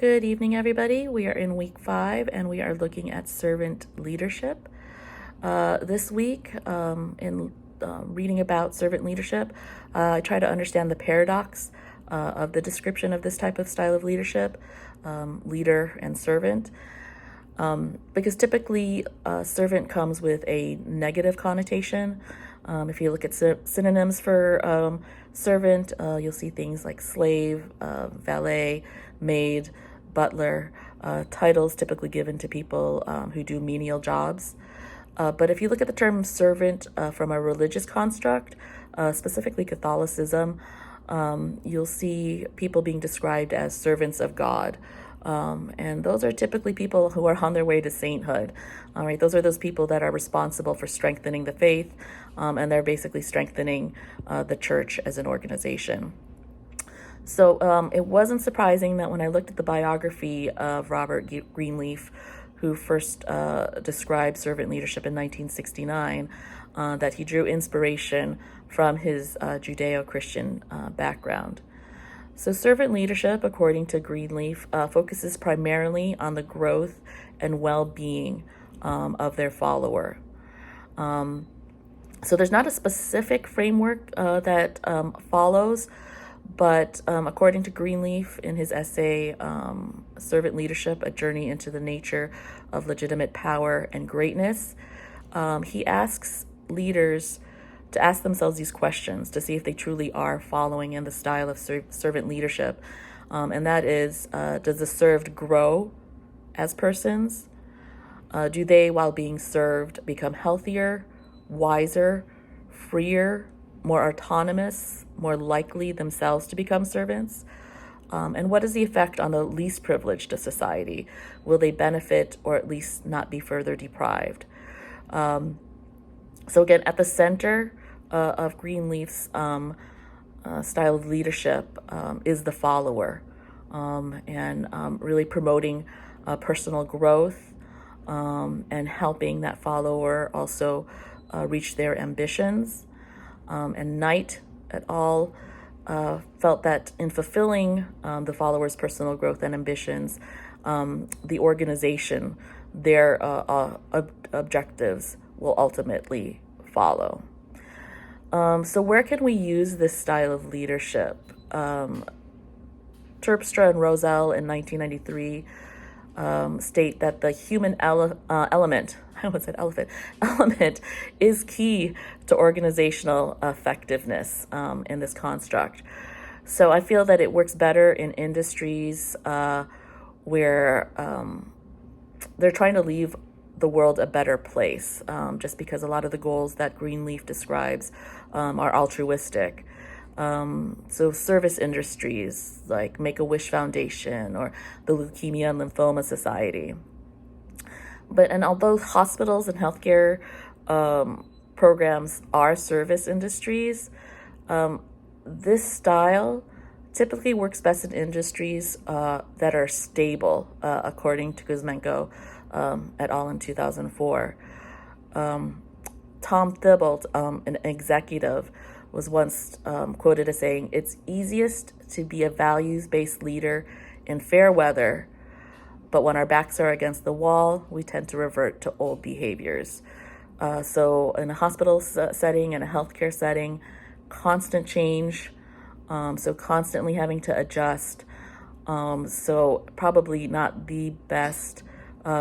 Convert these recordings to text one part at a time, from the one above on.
Good evening, everybody. We are in week 5 and we are looking at servant leadership. This week, in reading about servant leadership, I try to understand the paradox of the description of this type of style of leadership, leader and servant. Because typically, servant comes with a negative connotation. If you look at synonyms for servant, you'll see things like slave, valet, maid, butler, titles typically given to people who do menial jobs. But if you look at the term servant from a religious construct, specifically Catholicism, you'll see people being described as servants of God. And those are typically people who are on their way to sainthood. All right, those are those people that are responsible for strengthening the faith, and they're basically strengthening the church as an organization. So it wasn't surprising that when I looked at the biography of Robert Greenleaf, who first described servant leadership in 1969, that he drew inspiration from his Judeo-Christian background. So servant leadership, according to Greenleaf, focuses primarily on the growth and well-being of their follower. So there's not a specific framework that follows, but according to Greenleaf, in his essay, Servant Leadership, A Journey into the Nature of Legitimate Power and Greatness, he asks leaders to ask themselves these questions to see if they truly are following in the style of servant leadership. And that is, does the served grow as persons? Do they, while being served, become healthier, wiser, freer, more autonomous, more likely themselves to become servants? And what is the effect on the least privileged of society? Will they benefit or at least not be further deprived? So again, at the center of Greenleaf's style of leadership is the follower, and really promoting personal growth and helping that follower also reach their ambitions. And Knight et al. Felt that in fulfilling the followers' personal growth and ambitions, the organization, their objectives will ultimately follow. So where can we use this style of leadership? Terpstra and Rosell in 1993 state that the human element, I almost said elephant, element is key to organizational effectiveness in this construct. So I feel that it works better in industries where they're trying to leave the world a better place, just because a lot of the goals that Greenleaf describes are altruistic. So service industries like Make-A-Wish Foundation or the Leukemia and Lymphoma Society. And although hospitals and healthcare programs are service industries, this style typically works best in industries that are stable, according to Kuzmenko et al. In 2004. Tom Thibault, an executive, was once quoted as saying, "It's easiest to be a values-based leader in fair weather, but when our backs are against the wall, we tend to revert to old behaviors." So in a hospital setting, in a healthcare setting, constant change, so constantly having to adjust. So probably not the best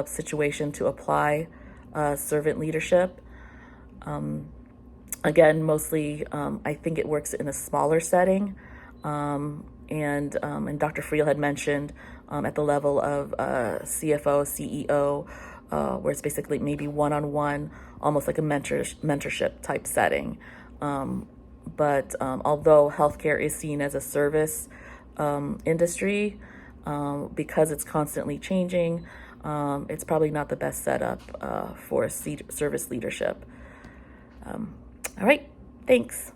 situation to apply servant leadership. Again, mostly I think it works in a smaller setting. And Dr. Friel had mentioned at the level of CFO, CEO, where it's basically maybe one-on-one, almost like a mentorship type setting. But although healthcare is seen as a service industry, because it's constantly changing, it's probably not the best setup for service leadership. All right, thanks.